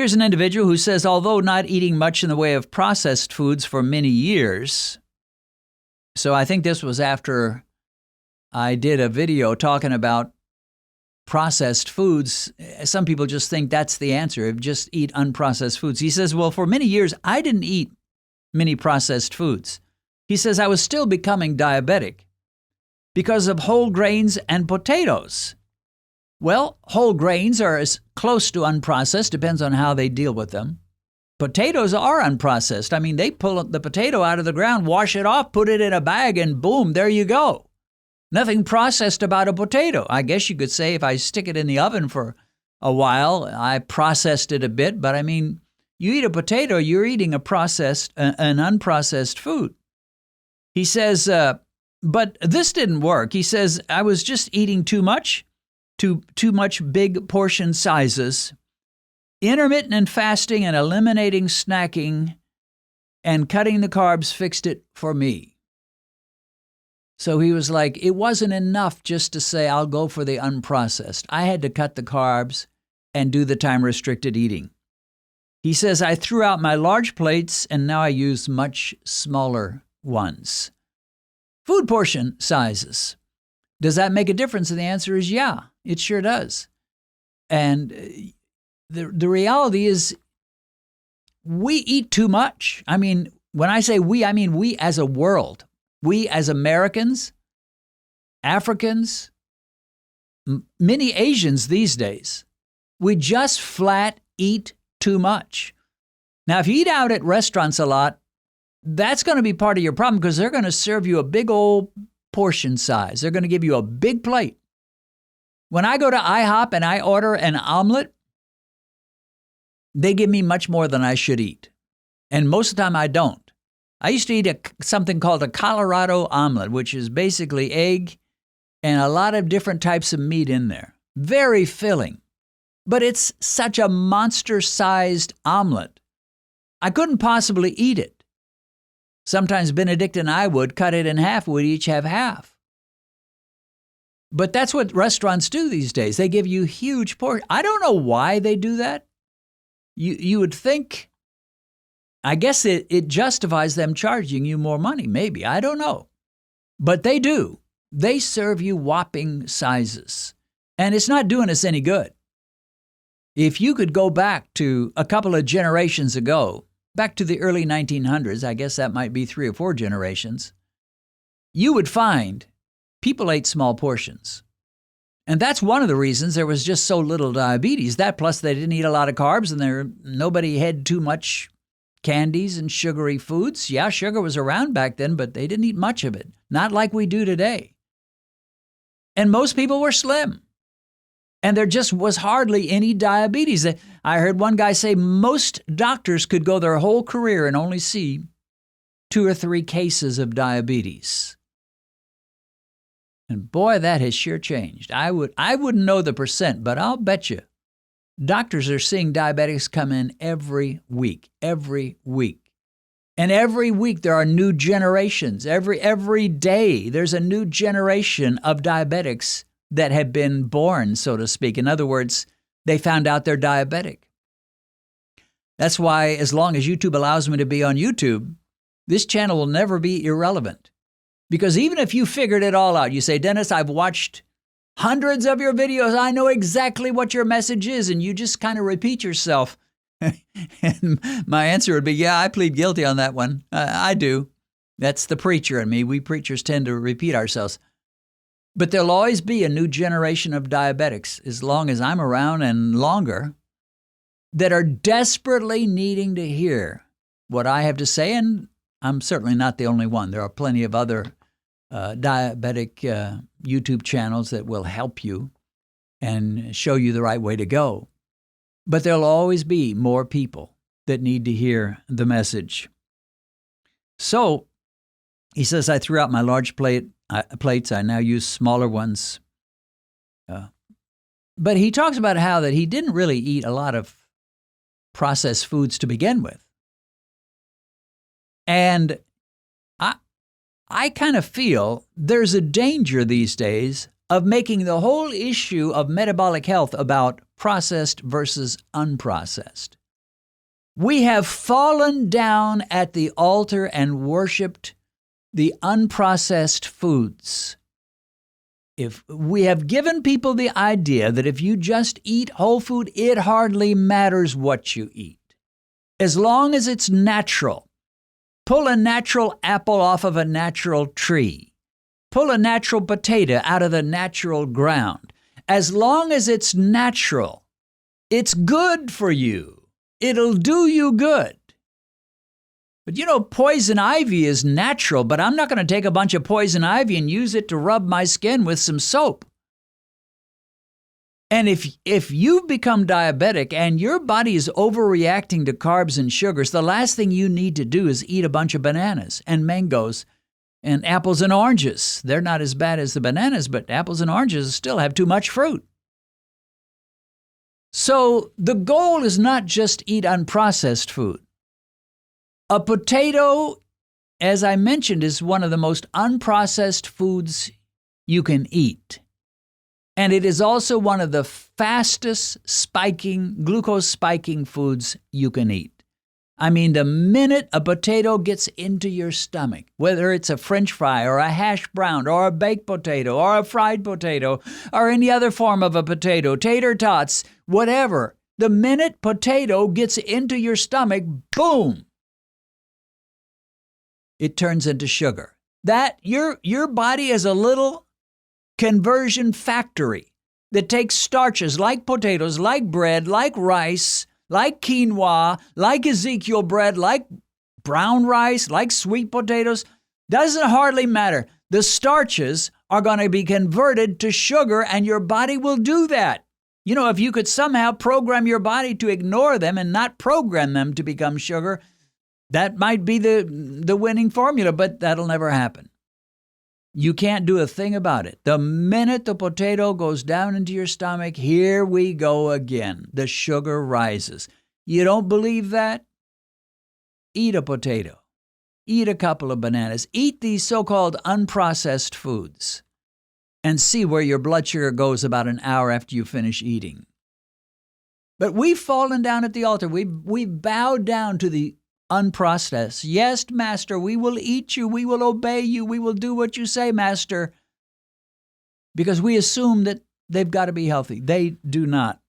Here's an individual who says, although not eating much in the way of processed foods for many years, so I think this was after I did a video talking about processed foods. Some people just think that's the answer, just eat unprocessed foods. He says, well, for many years, I didn't eat many processed foods. He says, I was still becoming diabetic because of whole grains and potatoes. Well, whole grains are as close to unprocessed, depends on how they deal with them. Potatoes are unprocessed. I mean, they pull the potato out of the ground, wash it off, put it in a bag, and boom, there you go. Nothing processed about a potato. I guess you could say if I stick it in the oven for a while, I processed it a bit. But I mean, you eat a potato, you're eating an unprocessed food. He says, but this didn't work. He says, I was just eating too much big portion sizes. Intermittent fasting and eliminating snacking and cutting the carbs fixed it for me. So he was like, it wasn't enough just to say, I'll go for the unprocessed. I had to cut the carbs and do the time-restricted eating. He says, I threw out my large plates and now I use much smaller ones. Food portion sizes. Does that make a difference? And the answer is yeah, it sure does. And the reality is we eat too much. I mean, when I say we, I mean we as a world. We as Americans, Africans, many Asians these days, we just flat eat too much. Now, if you eat out at restaurants a lot, that's going to be part of your problem because they're going to serve you a big old portion size. They're going to give you a big plate. When I go to IHOP and I order an omelet, they give me much more than I should eat. And most of the time I don't. I used to eat something called a Colorado omelet, which is basically egg and a lot of different types of meat in there. Very filling. But it's such a monster-sized omelet. I couldn't possibly eat it. Sometimes Benedict and I would cut it in half. We'd each have half. But that's what restaurants do these days. They give you huge portions. I don't know why they do that. You would think, I guess it justifies them charging you more money, maybe. I don't know. But they do. They serve you whopping sizes. And it's not doing us any good. If you could go back to a couple of generations ago, back to the early 1900s, I guess that might be 3 or 4 generations, you would find people ate small portions. And that's one of the reasons there was just so little diabetes. That plus they didn't eat a lot of carbs and nobody had too much candies and sugary foods. Yeah, sugar was around back then, but they didn't eat much of it. Not like we do today. And most people were slim. And there just was hardly any diabetes. I heard one guy say most doctors could go their whole career and only see 2 or 3 cases of diabetes. And boy, that has sure changed. I wouldn't know the percent, but I'll bet you doctors are seeing diabetics come in every week. And every week there are new generations. Every day there's a new generation of diabetics that have been born, so to speak. In other words, they found out they're diabetic. That's why as long as YouTube allows me to be on YouTube, this channel will never be irrelevant. Because even if you figured it all out, you say, Dennis, I've watched hundreds of your videos. I know exactly what your message is. And you just kind of repeat yourself. And my answer would be, yeah, I plead guilty on that one. I do. That's the preacher in me. We preachers tend to repeat ourselves. But there'll always be a new generation of diabetics, as long as I'm around and longer, that are desperately needing to hear what I have to say. And I'm certainly not the only one. There are plenty of other diabetic YouTube channels that will help you and show you the right way to go. But there'll always be more people that need to hear the message. So he says, I threw out my large plates. I now use smaller ones. But he talks about how that he didn't really eat a lot of processed foods to begin with. And I kind of feel there's a danger these days of making the whole issue of metabolic health about processed versus unprocessed. We have fallen down at the altar and worshiped the unprocessed foods. If we have given people the idea that if you just eat whole food, it hardly matters what you eat. As long as it's natural. Pull a natural apple off of a natural tree. Pull a natural potato out of the natural ground. As long as it's natural, it's good for you. It'll do you good. But you know, poison ivy is natural, but I'm not going to take a bunch of poison ivy and use it to rub my skin with some soap. And if you've become diabetic and your body is overreacting to carbs and sugars, the last thing you need to do is eat a bunch of bananas and mangoes and apples and oranges. They're not as bad as the bananas, but apples and oranges still have too much fruit. So the goal is not just eat unprocessed food. A potato, as I mentioned, is one of the most unprocessed foods you can eat. And it is also one of the fastest glucose spiking foods you can eat. I mean, the minute a potato gets into your stomach, whether it's a French fry or a hash brown or a baked potato or a fried potato or any other form of a potato, tater tots, whatever, the minute potato gets into your stomach, boom, it turns into sugar. That your body is a little conversion factory that takes starches like potatoes, like bread, like rice, like quinoa, like Ezekiel bread, like brown rice, like sweet potatoes. Doesn't hardly matter. The starches are going to be converted to sugar, and your body will do that. You know, if you could somehow program your body to ignore them and not program them to become sugar, that might be the winning formula, but that'll never happen. You can't do a thing about it. The minute the potato goes down into your stomach, here we go again. The sugar rises. You don't believe that? Eat a potato. Eat a couple of bananas. Eat these so-called unprocessed foods and see where your blood sugar goes about an hour after you finish eating. But we've fallen down at the altar. We bowed down to the unprocessed. Yes, Master, we will eat you. We will obey you. We will do what you say, Master. Because we assume that they've got to be healthy. They do not.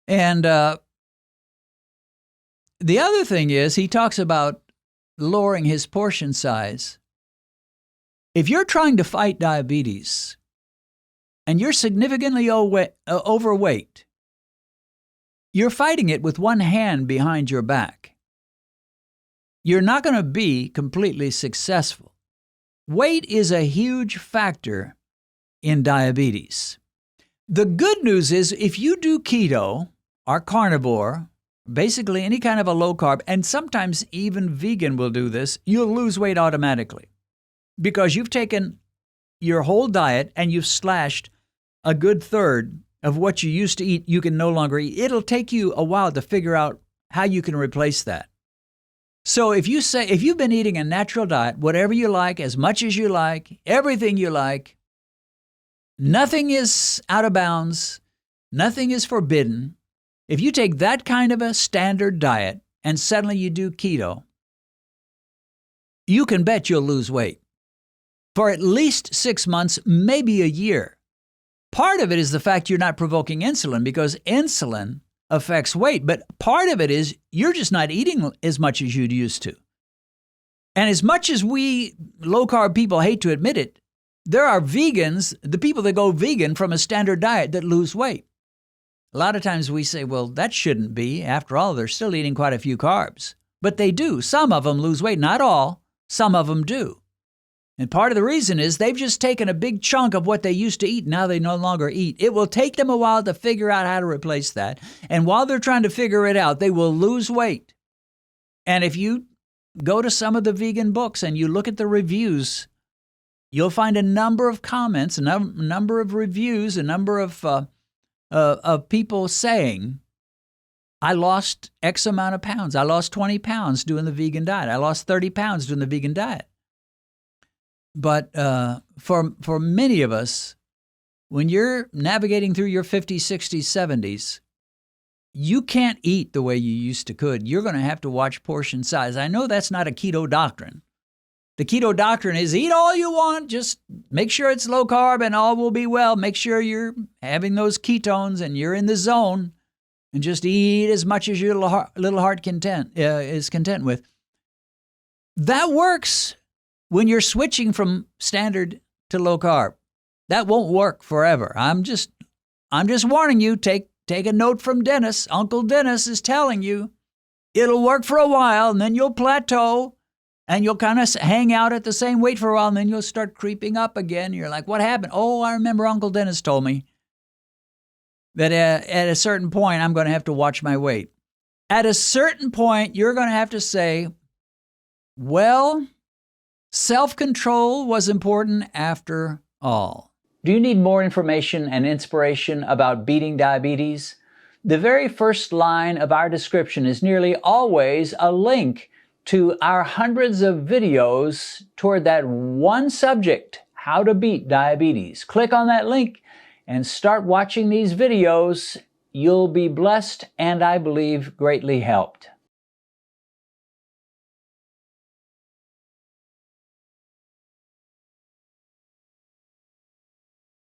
And the other thing is, he talks about lowering his portion size. If you're trying to fight diabetes and you're significantly overweight, you're fighting it with one hand behind your back. You're not going to be completely successful. Weight is a huge factor in diabetes. The good news is if you do keto or carnivore, basically any kind of a low carb, and sometimes even vegan will do this, you'll lose weight automatically because you've taken your whole diet and you've slashed a good third of what you used to eat, you can no longer eat. It'll take you a while to figure out how you can replace that. So if you've been eating a natural diet, whatever you like, as much as you like, everything you like, nothing is out of bounds, nothing is forbidden. If you take that kind of a standard diet and suddenly you do keto, you can bet you'll lose weight for at least 6 months, maybe a year. Part of it is the fact you're not provoking insulin because insulin affects weight, but part of it is you're just not eating as much as you'd used to. And as much as we low-carb people hate to admit it, there are vegans, the people that go vegan from a standard diet that lose weight. A lot of times we say, well, that shouldn't be. After all, they're still eating quite a few carbs. But they do. Some of them lose weight. Not all. Some of them do. And part of the reason is they've just taken a big chunk of what they used to eat. Now they no longer eat. It will take them a while to figure out how to replace that. And while they're trying to figure it out, they will lose weight. And if you go to some of the vegan books and you look at the reviews, you'll find a number of comments, a number of reviews, a number of people saying, I lost X amount of pounds. I lost 20 pounds doing the vegan diet. I lost 30 pounds doing the vegan diet. But for many of us, when you're navigating through your 50s, 60s, 70s, you can't eat the way you used to could. You're going to have to watch portion size. I know that's not a keto doctrine. The keto doctrine is eat all you want, just make sure it's low carb and all will be well. Make sure you're having those ketones and you're in the zone, and just eat as much as your little heart is content with. That works when you're switching from standard to low carb. That won't work forever. I'm just warning you, take a note from Dennis. Uncle Dennis is telling you it'll work for a while, and then you'll plateau, and you'll kind of hang out at the same weight for a while, and then you'll start creeping up again. You're like, what happened? Oh, I remember Uncle Dennis told me that at a certain point, I'm going to have to watch my weight. At a certain point, you're going to have to say, well, self-control was important after all. Do you need more information and inspiration about beating diabetes? The very first line of our description is nearly always a link to our hundreds of videos toward that one subject, how to beat diabetes. Click on that link and start watching these videos. You'll be blessed and, I believe, greatly helped.